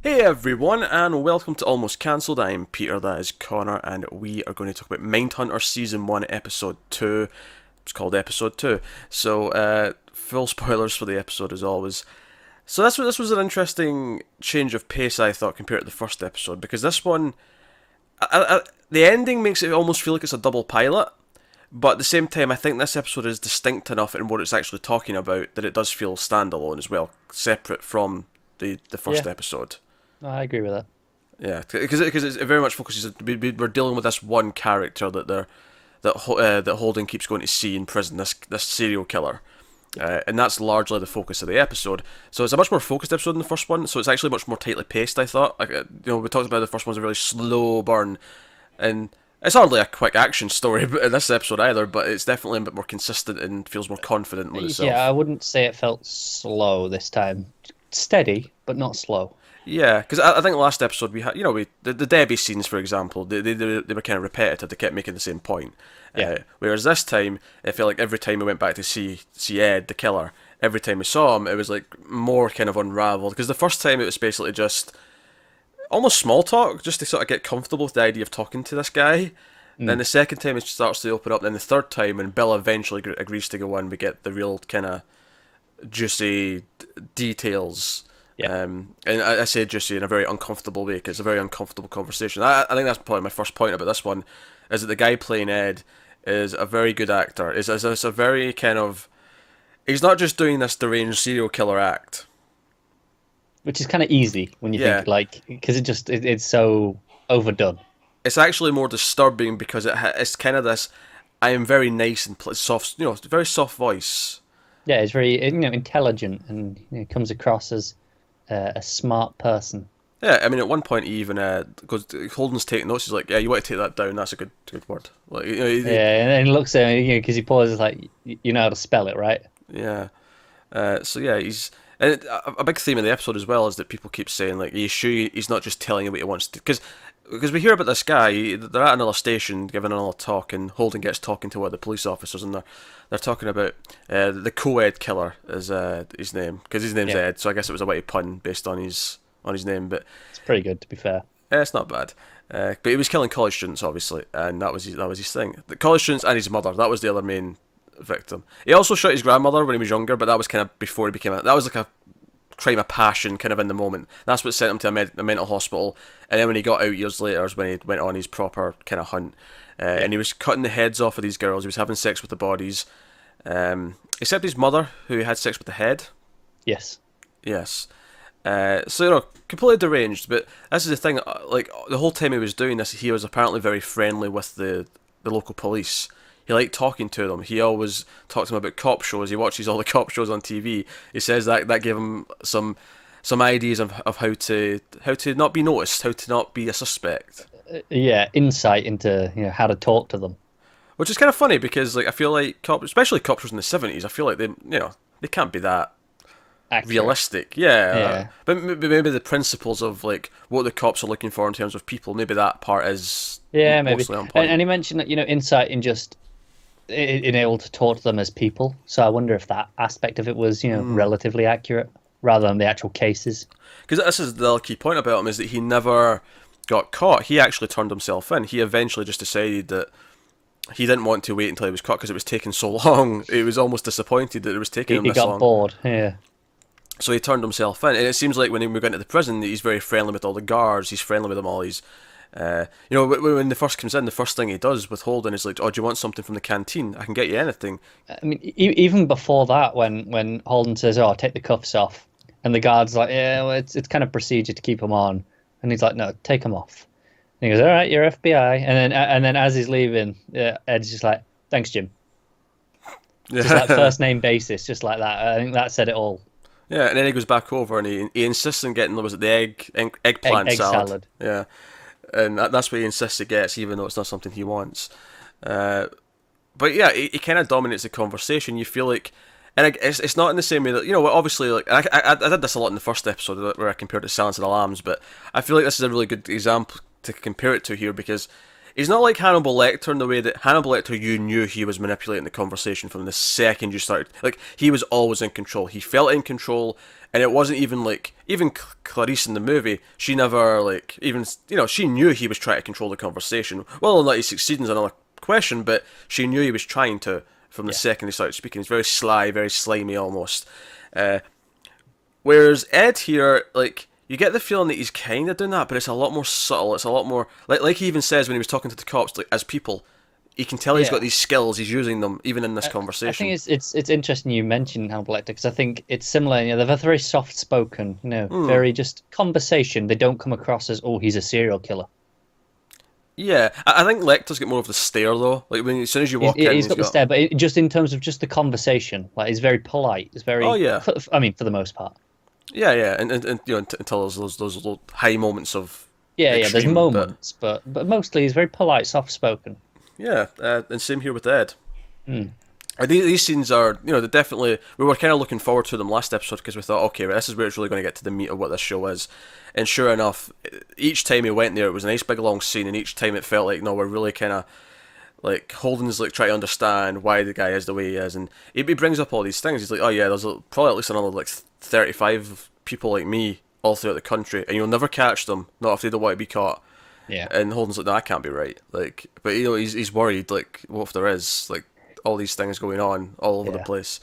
Hey everyone, and welcome to Almost Cancelled. I'm Peter, that is Connor, and we are going to talk about Mindhunter Season 1, Episode 2. It's called Episode 2. So, full spoilers for the episode as always. So this was an interesting change of pace, I thought, compared to the first episode, because this one, the ending makes it almost feel like it's a double pilot, but at the same time, I think this episode is distinct enough in what it's actually talking about that it does feel standalone as well, separate from the first Yeah, episode. no, I agree with that. Yeah, because it very much focuses. We're dealing with this one character that Holden keeps going to see in prison. This serial killer, and that's largely the focus of the episode. So it's a much more focused episode than the first one. So it's actually much more tightly paced. I thought. We talked about the first one's a really slow burn, and it's hardly a quick action story in this episode either. But it's definitely a bit more consistent and feels more confident with Yeah, I itself. wouldn't say it felt slow this time. Steady, but not slow. Yeah, because I think last episode we had, the Debbie scenes, for example, they were kind of repetitive. They kept making the same point. Yeah, Whereas this time, I felt like every time we went back to see Ed, the killer, every time we saw him, it was like more kind of unraveled. Because the first time it was basically just almost small talk, just to sort of get comfortable with the idea of talking to this guy. Then mm. the second time it starts to open up. Then the third time, when Bill eventually agrees to go in, we get the real kind of juicy details. Yeah, And I say juicy in a very uncomfortable way because it's a very uncomfortable conversation. I think that's probably my first point about this one, is that the guy playing Ed is a very good actor. Is a very kind of, he's not just doing this deranged serial killer act. which is kind of easy when you Yeah, think because it's so overdone. it's actually more disturbing because it's kind of this. I am very nice and soft, very soft voice. Yeah, it's very intelligent and comes across as a smart person. Yeah, I mean, at one point he even goes, Holden's taking notes. He's like, "Yeah, you want to take that down? That's a good word." Like, Yeah, and he looks at him, because he pauses like, you know how to spell it, right? yeah. So yeah, he's and a big theme of the episode as well is that people keep saying like, "Are you sure he's not just telling you what he wants to?" Because we hear about this guy, they're at another station giving another talk, and Holden gets talking to one of the police officers, and they're talking about the co-ed killer is his name, because his name's Yeah, Ed. So I guess it was a witty pun based on his name, but it's pretty good to be fair. it's not bad. But he was killing college students, obviously, and that was his thing. The college students and his mother. That was the other main victim. He also shot his grandmother when he was younger, but that was kind of before he became that was like a crime of passion, kind of in the moment. That's what sent him to a mental hospital. And then when he got out years later, is when he went on his proper kind of hunt. Yeah. And he was cutting the heads off of these girls. He was having sex with the bodies. Except his mother, who had sex with the head. Yes. Yes. So completely deranged. But this is the thing. Like the whole time he was doing this, he was apparently very friendly with the local police. He liked talking to them. He always talked to them about cop shows. He watches all the cop shows on TV. He says that gave him some ideas of how to not be noticed, how to not be a suspect. Yeah, insight into how to talk to them. Which is kind of funny because like I feel like especially cop shows in the 70s, I feel like they can't be that Accurate. realistic. Yeah, Yeah. but maybe the principles of like what the cops are looking for in terms of people, maybe that part is Yeah, maybe. mostly on And point. he mentioned that, insight in just in able to talk to them as people. So I wonder if that aspect of it was, relatively accurate rather than the actual cases. Because this is the other key point about him is that he never got caught. He actually turned himself in. He eventually just decided that he didn't want to wait until he was caught because it was taking so long. He was almost disappointed that it was taking him He this got long. bored. Yeah. So he turned himself in, and it seems like when we went into the prison, he's very friendly with all the guards. He's friendly with them all. When the first comes in, the first thing he does with Holden is like, "Oh, do you want something from the canteen? I can get you anything." I mean, even before that, when Holden says, "Oh, take the cuffs off," and the guard's like, "Yeah, well, it's kind of procedure to keep them on," and he's like, "No, take them off." And he goes, "All right, you're FBI," and then as he's leaving, Ed's just like, "Thanks, Jim." Just that Yeah, first name basis, just like that. I think that said it all. yeah, and then he goes back over and he insists on getting was it the eggplant Egg salad? salad. Yeah, and that's what he insists he gets, even though it's not something he wants. Uh, but yeah, he kind of dominates the conversation. You feel like, and it's not in the same way that obviously like I did this a lot in the first episode where I compared it to Silence of the Lambs, but I feel like this is a really good example to compare it to here because he's not like Hannibal Lecter in the way that Hannibal Lecter, you knew he was manipulating the conversation from the second you started. Like, he was always in control. He felt in control, and it wasn't even like, even Clarice in the movie, she never, like, even, she knew he was trying to control the conversation. Whether or not he succeeded is another question, but she knew he was trying to from the second he started speaking. He's very sly, very slimy almost. Whereas Ed here, like, you get the feeling that he's kind of doing that, but it's a lot more subtle. It's a lot more like he even says when he was talking to the cops, like, as people, you can tell he's got these skills. He's using them even in this conversation. I think it's interesting you mentioned Hannibal Lecter because I think it's similar. You know, they're very soft spoken. You know, very just conversation. They don't come across as he's a serial killer. Yeah, I think Lecter's got more of the stare though. Like as soon as you walk in, he's got the stare, but just in terms of just the conversation, like he's very polite. He's very. Oh yeah. I mean, for the most part. Yeah, and until there's those little high moments of. Yeah, there's moments, but mostly he's very polite, soft spoken. Yeah, and same here with Ed. These scenes are, they definitely, we were kind of looking forward to them last episode because we thought, okay, this is where it's really going to get to the meat of what this show is. And sure enough, each time he went there, it was a nice big long scene, and each time it felt like, no, we're really kind of, like, Holden's like trying to understand why the guy is the way he is, and he brings up all these things. He's like, oh yeah, there's probably at least another like 35 people like me all throughout the country, and you'll never catch them, not if they don't want to be caught. Yeah. And Holden's like, no, that can't be right. Like, but he's worried, like, what if there is, like, all these things going on all over the place.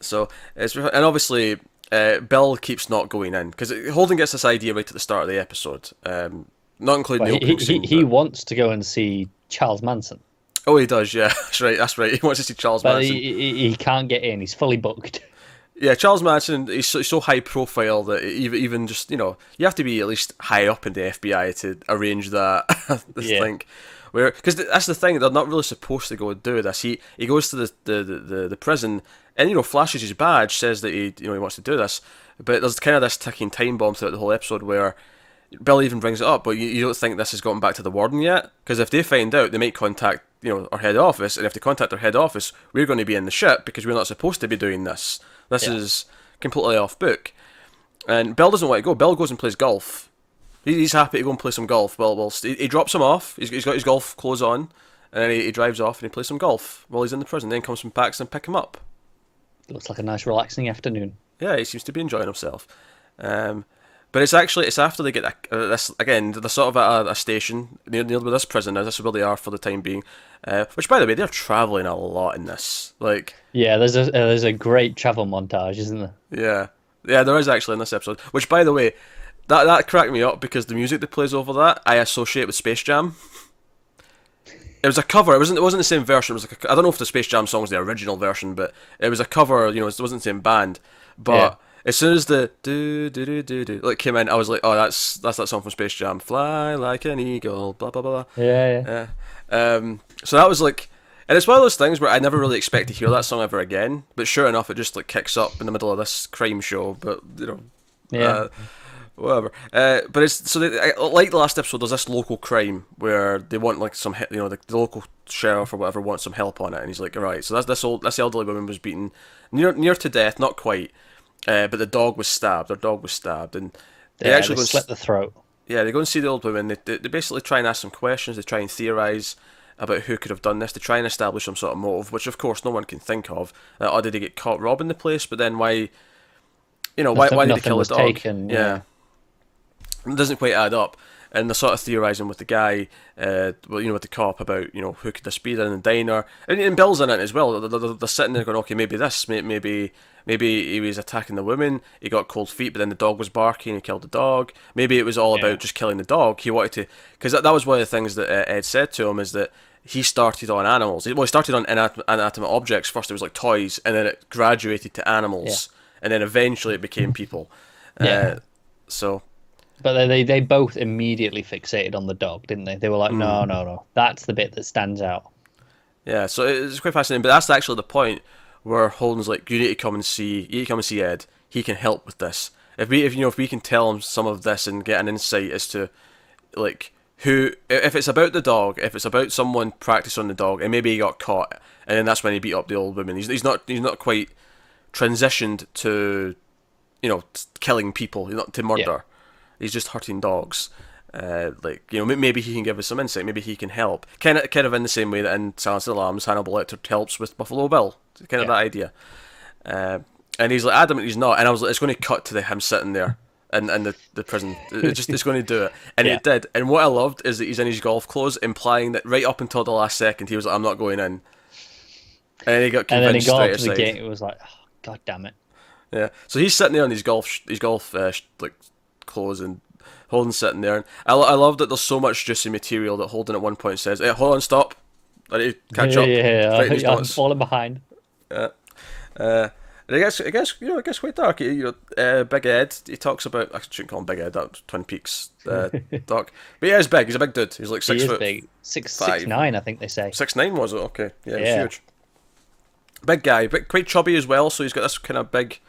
So and obviously Bill keeps not going in because Holden gets this idea right at the start of the episode, not including the opening scene. He wants to go and see Charles Manson. Oh, he does. Yeah, that's right. He wants to see Charles Manson. He can't get in. He's fully booked. Yeah, Charles Manson, he's so high profile that even just, you have to be at least high up in the FBI to arrange that. Thing. Because that's the thing, they're not really supposed to go and do this. He goes to the prison and, flashes his badge, says that he wants to do this. But there's kind of this ticking time bomb throughout the whole episode where Bill even brings it up, but you don't think this has gotten back to the warden yet? Because if they find out, they might contact, our head office, and if they contact our head office, we're going to be in the ship because we're not supposed to be doing this. This is completely off book. And Bill doesn't want to go. Bill goes and plays golf. He's happy to go and play some golf. Well, he drops him off. He's got his golf clothes on, and then he drives off and he plays some golf while he's in the prison. Then comes from Pax and pick him up. Looks like a nice relaxing afternoon. Yeah, he seems to be enjoying himself. But it's after they get this again. They're sort of at a station near where this prison is. This is where they are for the time being. Which, by the way, they're traveling a lot in this. Like, yeah, there's a great travel montage, isn't there? Yeah, there is actually in this episode. Which, by the way, that cracked me up because the music that plays over that I associate with Space Jam. It was a cover. It wasn't the same version. It was like I don't know if the Space Jam song was the original version, but it was a cover. It wasn't the same band. But as soon as the do like came in, I was like, oh, that's that song from Space Jam. Fly like an eagle. Blah blah blah. Yeah. So that was like, and it's one of those things where I never really expect to hear that song ever again. But sure enough, it just like kicks up in the middle of this crime show. But whatever. But it's so like the last episode. There's this local crime where they want like some, the local sheriff or whatever wants some help on it, and he's like, all right. So this elderly woman was beaten near to death, not quite, but the dog was stabbed. Their dog was stabbed, and they actually slit the throat. Yeah, they go and see the old woman. They basically try and ask some questions. They try and theorise about who could have done this. They try and establish some sort of motive, which of course no one can think of. Or did he get caught robbing the place? But then why? Why did he kill the dog? Taken, yeah. It doesn't quite add up, and they're sort of theorising with the guy, with the cop about who could this be? They're in the diner, and Bill's in it as well. They're sitting there going, okay, maybe he was attacking the woman. He got cold feet, but then the dog was barking. He killed the dog. Maybe it was all about just killing the dog. He wanted to, because that was one of the things that Ed said to him is that he started on animals. Well, he started on inanimate objects first. It was like toys, and then it graduated to animals, and then eventually it became people. So. But they both immediately fixated on the dog, didn't they? They were like, no, that's the bit that stands out. Yeah, so it's quite fascinating. But that's actually the point where Holden's like, you need to come and see Ed. He can help with this. If we can tell him some of this and get an insight as to like if it's about the dog, if it's about someone practicing on the dog, and maybe he got caught, and then that's when he beat up the old woman. He's not quite transitioned to killing people, not to murder. Yeah. He's just hurting dogs. Like, you know, maybe he can give us some insight. Maybe he can help. Kind of in the same way that in Silence of the Lambs, Hannibal Lecter helps with Buffalo Bill. Kind of that idea. And he's like adamant he's not. And I was like, it's going to cut to him sitting there in the prison. It's going to do it. And it did. And what I loved is that he's in his golf clothes, implying that right up until the last second he was like, I'm not going in. And then he got convinced. And then he got straight up to the aside. gate. It was like, oh, God damn it. Yeah. So he's sitting there in his golf like clothes, and Holden's sitting there. And I love that there's so much juicy material that Holden at one point says, "Hey, hold on, stop. I need to catch up." I'm falling behind. Yeah. And I guess quite dark. Big Ed. He talks about. I shouldn't call him Big Ed. That's Twin Peaks Doc. But yeah, he's big. He's a big dude. He's like 6 foot. Big. 6'9", I think they say. 6'9" was it? Okay. Yeah, he's huge. Big guy, but quite chubby as well. So he's got this kind of big.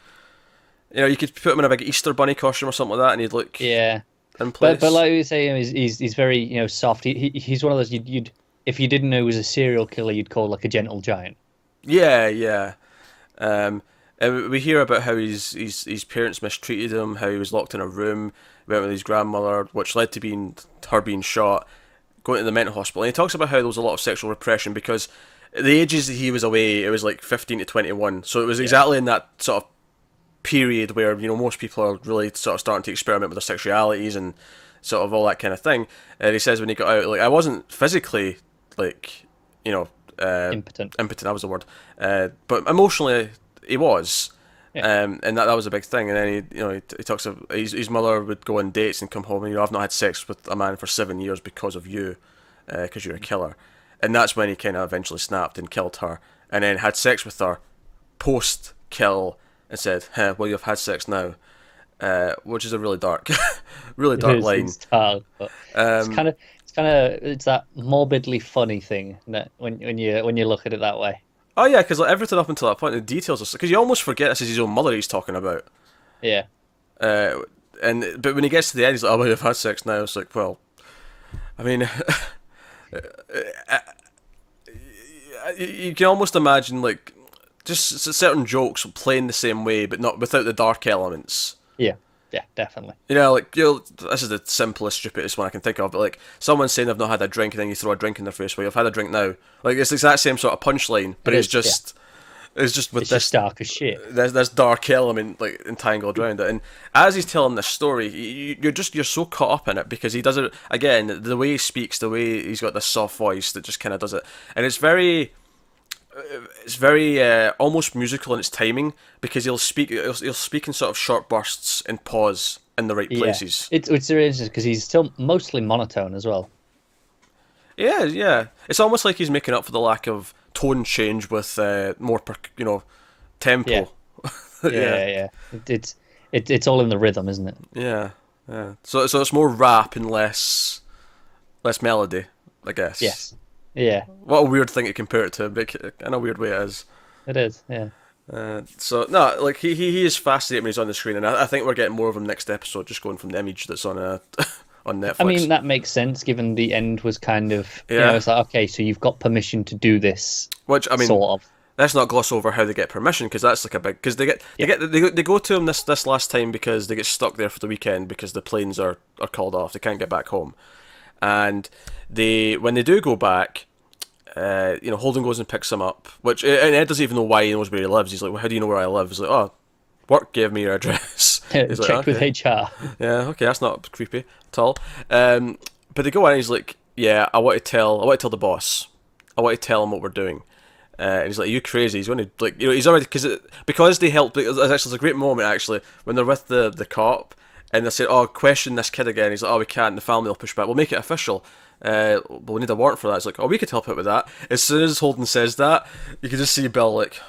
You know, you could put him in a big Easter bunny costume or something like that, and he'd look. Yeah. In place. But like you say, he's very soft. He's one of those you'd if you didn't know he was a serial killer, you'd call like a gentle giant. Yeah. And we hear about how his parents mistreated him, how he was locked in a room, went with his grandmother, which led to her being shot, going to the mental hospital. And he talks about how there was a lot of sexual repression because the ages that he was away, it was like 15 to 21. So it was exactly in that sort of period where, you know, most people are really sort of starting to experiment with their sexualities and sort of all that kind of thing. And he says when he got out, like, I wasn't physically, like, you know, impotent. That was the word. But emotionally, he was. Yeah. And that was a big thing. And then he talks about his mother would go on dates and come home and, I've not had sex with a man for 7 years because of you, because you're a killer. And that's when he kind of eventually snapped and killed her, and then had sex with her post kill and said, well, you've had sex now, which is a really dark line. It's dark, but it's that morbidly funny thing that when you look at it that way. Oh yeah, because like, everything up until that point, the details are because you almost forget this is his own mother he's talking about. Yeah. But when he gets to the end, he's like, "Oh, well, you've had sex now." It's like, well, I mean, you can almost imagine like just certain jokes playing the same way, but not without the dark elements. Yeah, definitely. This is the simplest, stupidest one I can think of, but like someone saying they've not had a drink and then you throw a drink in their face, well, you've had a drink now. Like it's the exact same sort of punchline, but it's just just dark as shit. There's dark element like entangled around it, and as he's telling this story, you're so caught up in it because he does it again. The way he speaks, the way he's got this soft voice that just kind of does it, and it's very almost musical in its timing because he'll speak in sort of short bursts and pause in the right places. It's interesting because he's still mostly monotone as well. Yeah. It's almost like he's making up for the lack of tone change with more tempo. Yeah. It's all in the rhythm, isn't it? Yeah. So it's more rap and less melody, I guess. Yes. Yeah. What a weird thing to compare it to, but in a weird way it is. It is, yeah. So no, like he is fascinating when he's on the screen, and I think we're getting more of him next episode, just going from the image that's on on Netflix. I mean, that makes sense given the end was kind of it's like, okay, so you've got permission to do this, which I mean, sort of. Let's not gloss over how they get permission because that's like a big because they go to him this last time because they get stuck there for the weekend because the planes are called off, they can't get back home. And when they do go back, Holden goes and picks him up, and Ed doesn't even know why he knows where he lives. He's like, well, how do you know where I live? He's like, oh, work gave me your address. He's like, checked with HR. Yeah, okay, that's not creepy at all. But they go in and he's like, yeah, I want to tell the boss. I want to tell him what we're doing. And he's like, are you crazy? He's going to, like, he's already, because they helped, it's a great moment actually, when they're with the cop, and they say, oh, question this kid again. He's like, oh, we can't, the family will push back. We'll make it official. But we need a warrant for that. It's like, oh, we could help out with that. As soon as Holden says that, you can just see Bill, like,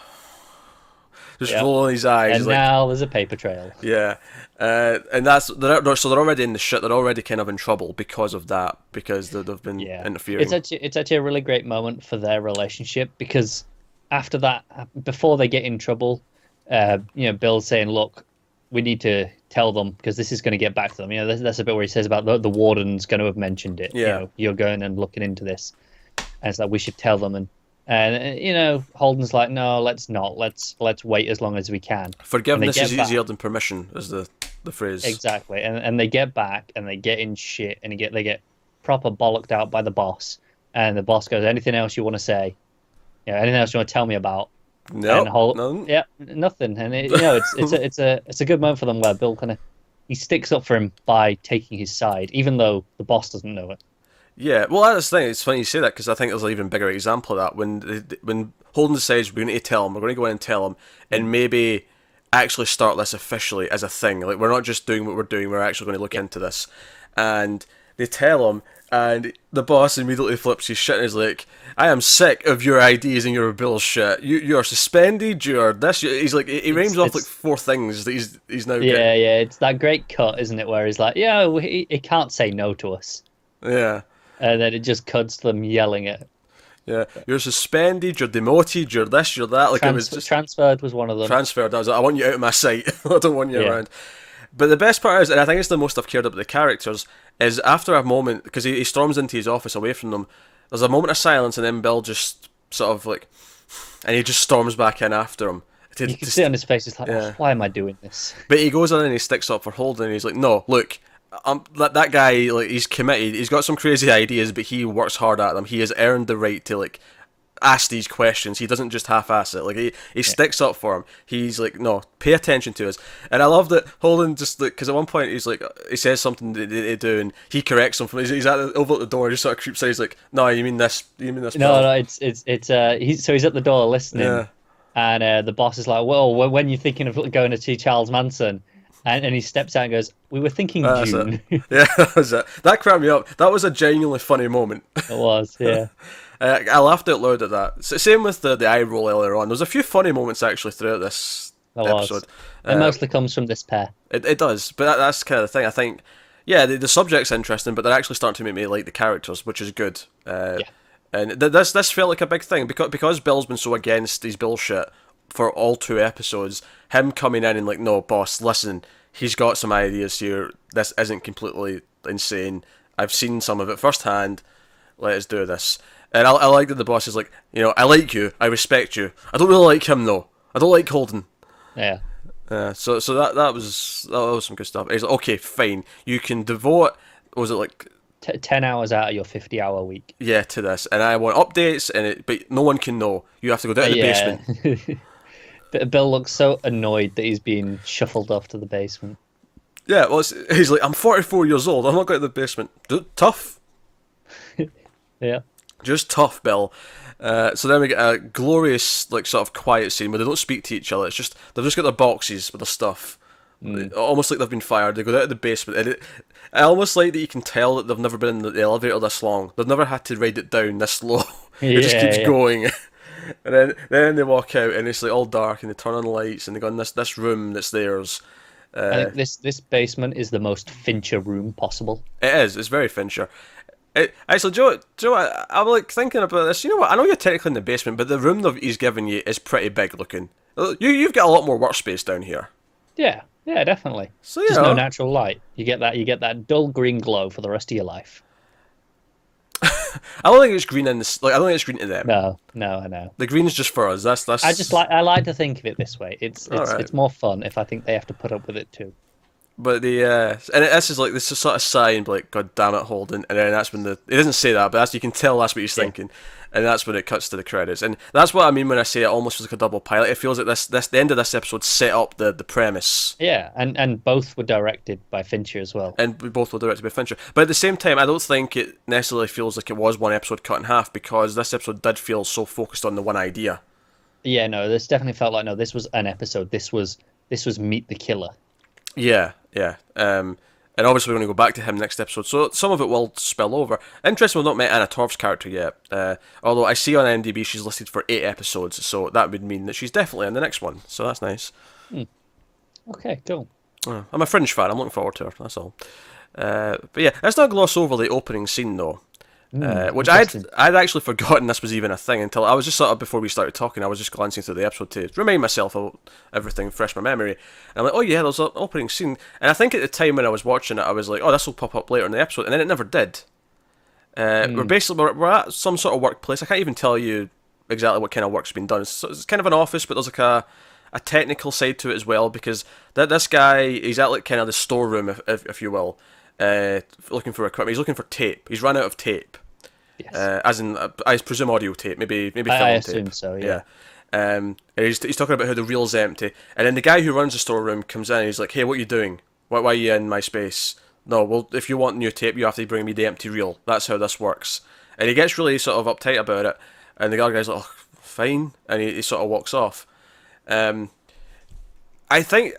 just rolling his eyes. And now there's a paper trail. Yeah. And so they're already in the shit. They're already kind of in trouble because of that, because they've been interfering. It's actually a really great moment for their relationship because after that, before they get in trouble, Bill's saying, look, we need to tell them because this is going to get back to them. That's a bit where he says about the warden's going to have mentioned it. Yeah. You're going and looking into this. And it's like, we should tell them. And Holden's like, no, let's not. Let's wait as long as we can. Forgiveness is easier than permission, is the the phrase. Exactly. And they get back and they get in shit and they get proper bollocked out by the boss. And the boss goes, anything else you want to say? Yeah, anything else you want to tell me about? And Nope, whole none. yeah, nothing. And it's a good moment for them where Bill kind of he sticks up for him by taking his side, even though the boss doesn't know it. Yeah, well, that's the thing. It's funny you say that because I think there's an even bigger example of that when Holden says we're going to tell him, we're going to go in and tell him, and maybe actually start this officially as a thing. Like we're not just doing what we're doing; we're actually going to look into this. And they tell him, and the boss immediately flips his shit and is like, "I am sick of your ideas and your bullshit. You are suspended. You're this." He's like, he names off like four things that he's now getting. Yeah. It's that great cut, isn't it? Where he's like, yeah, he can't say no to us. Yeah. And then it just cuts to them yelling it. Yeah, you're suspended, you're demoted, you're this, you're that. Like it was just transferred was one of them. transferred. I was like, I want you out of my sight. I don't want you around. But the best part is, and I think it's the most I've cared about the characters, is after a moment, because he storms into his office away from them, there's a moment of silence, and then Bill just sort of like, and he just storms back in after him. You can see on his face, it's like, oh, why am I doing this? But he goes in and he sticks up for Holden, and he's like, no, look, that guy, like, he's committed. He's got some crazy ideas, but he works hard at them. He has earned the right to like ask these questions. He doesn't just half-ass it. Like he sticks up for him. He's like, no, pay attention to us. And I love that Holden just like, because at one point he's like, he says something they do, and he corrects him. He's over at the door, just sort of creeps in. He's like, no, you mean this? You mean this? No, it's he's at the door listening. Yeah. And the boss is like, well, when you're thinking of going to see Charles Manson. And he steps out and goes, we were thinking June. Yeah, that was it. That cracked me up. That was a genuinely funny moment. It was, yeah. I laughed out loud at that. Same with the eye roll earlier on. There's a few funny moments actually throughout this episode. It mostly comes from this pair. It does, but that's kind of the thing. I think, yeah, the subject's interesting, but they're actually starting to make me like the characters, which is good. And this felt like a big thing because Bill's been so against his bullshit for all 2 episodes. Him coming in and like, no, boss, listen. He's got some ideas here. This isn't completely insane. I've seen some of it firsthand. Let us do this. And I like that the boss is like, I like you. I respect you. I don't really like him though. I don't like Holden. Yeah. So that was some good stuff. He's like, okay, fine. You can devote. Was it like 10 hours out of your 50-hour week? Yeah, to this, and I want updates. But no one can know. You have to go down to the basement. Bill looks so annoyed that he's being shuffled off to the basement. Yeah, well, he's like, I'm 44 years old. I'm not going to the basement. Tough. Yeah. Just tough, Bill. So then we get a glorious, like, sort of quiet scene where they don't speak to each other. It's just they've just got their boxes with their stuff, almost like they've been fired. They go down to the basement, and I almost like that you can tell that they've never been in the elevator this long. They've never had to ride it down this slow. It just keeps going. And then they walk out and it's like all dark and they turn on the lights and they go in this room that's theirs. I think this basement is the most Fincher room possible. It is. It's very Fincher. Actually, Joe, I'm like thinking about this. You know what? I know you're technically in the basement, but the room that he's given you is pretty big looking. You've got a lot more workspace down here. Yeah, definitely. So just no natural light. You get that dull green glow for the rest of your life. I don't think it's green in this. Like, I don't think it's green to them. No, I know. The green is just for us. That's. I like to think of it this way. It's more fun if I think they have to put up with it too. But this is sort of sign, like, God damn it, Holden, and then that's when it doesn't say that, but you can tell that's what he's thinking, and that's when it cuts to the credits, and that's what I mean when I say it almost feels like a double pilot. It feels like the end of this episode set up the premise. Yeah, and both were directed by Fincher as well. And both were directed by Fincher, but at the same time, I don't think it necessarily feels like it was one episode cut in half because this episode did feel so focused on the one idea. Yeah, no, this definitely felt like this was an episode. This was Meet the Killer. Yeah. And obviously we're going to go back to him next episode, so some of it will spill over. Interesting, we've not met Anna Torv's character yet, although I see on IMDb she's listed for 8 episodes, so that would mean that she's definitely in the next one, so that's nice. Okay, cool. I'm a Fringe fan, I'm looking forward to her, that's all. But yeah, let's not gloss over the opening scene though. Which I'd actually forgotten this was even a thing until I was just sort of, before we started talking, I was just glancing through the episode to remind myself of everything fresh in my memory. And I'm like, oh yeah, there's an opening scene. And I think at the time when I was watching it, I was like, oh, this will pop up later in the episode. And then it never did. We're at some sort of workplace. I can't even tell you exactly what kind of work's been done. It's kind of an office, but there's like a technical side to it as well, because this guy, he's at like kind of the storeroom, if you will, looking for equipment. He's looking for tape. He's run out of tape, Yes. as in I presume audio tape, maybe film I tape. assume so. Yeah. And he's talking about how the reel's empty, and then the guy who runs the storeroom comes in and he's like, "Hey, what are you doing? Why are you in my space? No, well, if you want new tape, you have to bring me the empty reel. That's how this works." And he gets really sort of uptight about it, and the other guy's like, "Oh, fine," and he sort of walks off. I think,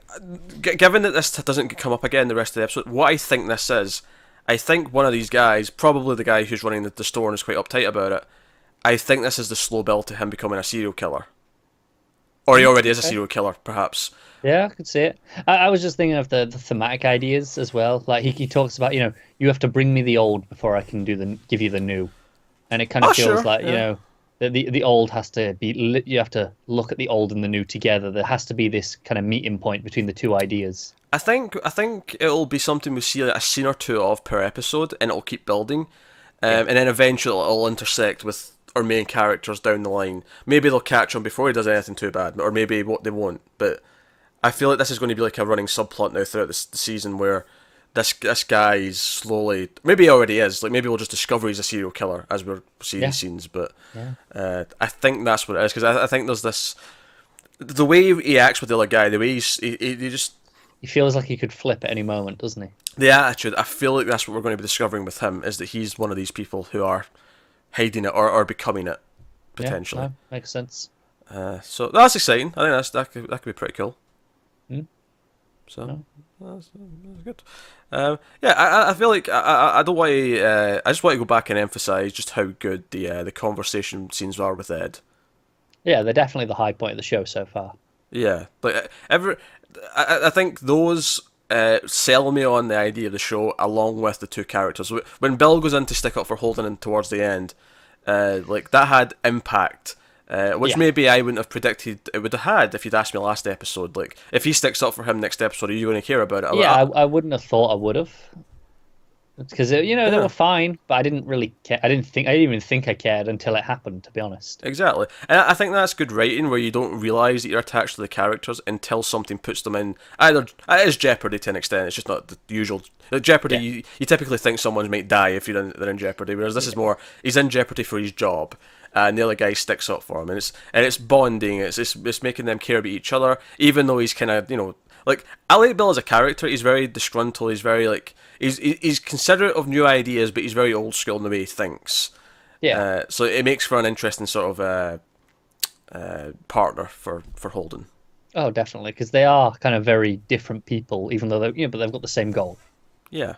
given that this doesn't come up again the rest of the episode, what I think this is, I think one of these guys, probably the guy who's running the store and is quite uptight about it, I think this is the slow build to him becoming a serial killer. Or he already is a serial killer, perhaps. Yeah, I could see it. I was just thinking of the thematic ideas as well. Like he talks about, you have to bring me the old before I can give you the new, and it kind of feels like the old has to be. You have to look at the old and the new together. There has to be this kind of meeting point between the two ideas. I think it'll be something we see like a scene or two of per episode, and it'll keep building, and then eventually it'll intersect with our main characters down the line. Maybe they'll catch him before he does anything too bad, or maybe they won't. But I feel like this is going to be like a running subplot now throughout the season, where this guy's slowly, maybe he already is, like maybe we'll just discover he's a serial killer as we're seeing these scenes. But I think that's what it is, because I think there's this, the way he acts with the other guy, the way he feels like he could flip at any moment, doesn't he? The attitude, I feel like that's what we're going to be discovering with him, is that he's one of these people who are hiding it or becoming it, potentially. Yeah, no, makes sense. So that's exciting. I think that could be pretty cool. So that's good. I feel like I don't want to. I just want to go back and emphasize just how good the conversation scenes are with Ed. Yeah, they're definitely the high point of the show so far. Yeah, like I think those sell me on the idea of the show along with the two characters. When Bill goes in to stick up for Holden and towards the end, like that had impact. Which maybe I wouldn't have predicted it would have had if you'd asked me last episode. Like, if he sticks up for him next episode, are you going to care about it? I wouldn't have thought I would have, because they were fine, but I didn't really care. I didn't even think I cared until it happened, to be honest. Exactly, and I think that's good writing, where you don't realise that you're attached to the characters until something puts them in. Either it is jeopardy to an extent. It's just not the usual jeopardy. You typically think someone might die if they're in jeopardy, whereas this is more, he's in jeopardy for his job. And the other guy sticks up for him, and it's bonding. It's making them care about each other, even though he's kind of like, I like Bill as a character. He's very disgruntled. He's very like he's considerate of new ideas, but he's very old school in the way he thinks. Yeah. So it makes for an interesting sort of partner for Holden. Oh, definitely, because they are kind of very different people, even though but they've got the same goal. Yeah.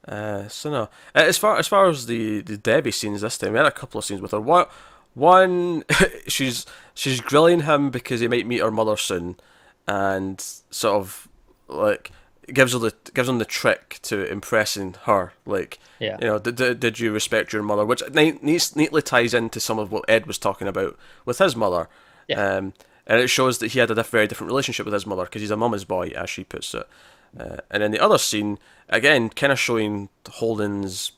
So no. As far as the Debbie scenes this time, we had a couple of scenes with her. One, she's grilling him because he might meet her mother soon, and sort of like gives him the trick to impressing her. Like, did you respect your mother? Which neatly ties into some of what Ed was talking about with his mother. Yeah. And it shows that he had a very different relationship with his mother, because he's a mama's boy, as she puts it. And then the other scene, again, kind of showing Holden's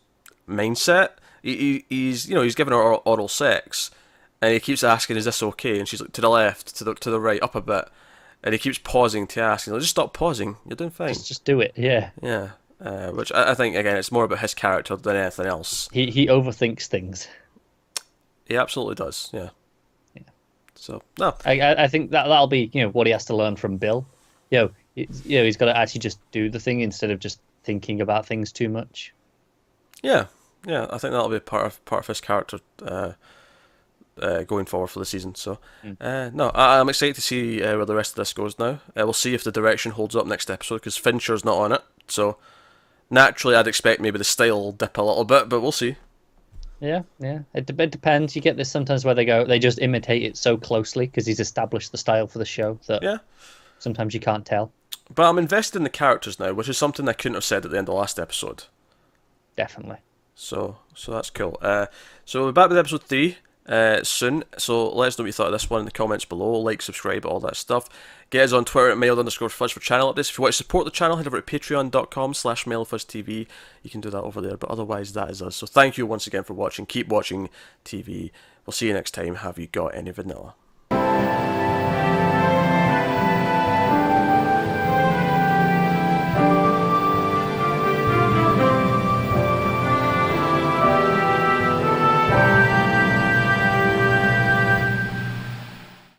mindset. He's giving her oral sex, and he keeps asking, "Is this okay?" And she's like, "To the left, to the right, up a bit," and he keeps pausing to ask. Just stop pausing. You're doing fine. Just do it. Yeah. Yeah. Which I think, again, it's more about his character than anything else. He overthinks things. He absolutely does. Yeah. So no, I think that'll be what he has to learn from Bill. He's got to actually just do the thing instead of just thinking about things too much. Yeah, I think that'll be part of his character going forward for the season. So, no, I'm excited to see where the rest of this goes now. We'll see if the direction holds up next episode, because Fincher's not on it. So, naturally, I'd expect maybe the style will dip a little bit, but we'll see. Yeah. It depends. You get this sometimes where they just imitate it so closely because he's established the style for the show that sometimes you can't tell. But I'm invested in the characters now, which is something I couldn't have said at the end of the last episode. Definitely. So that's cool. So we're back with episode 3 soon. So let us know what you thought of this one in the comments below. Like, subscribe, all that stuff. Get us on Twitter at mailed_fuzz for channel updates. If you want to support the channel, head over to patreon.com/mailedfuzztv. You can do that over there. But otherwise, that is us. So thank you once again for watching. Keep watching TV. We'll see you next time. Have you got any vanilla?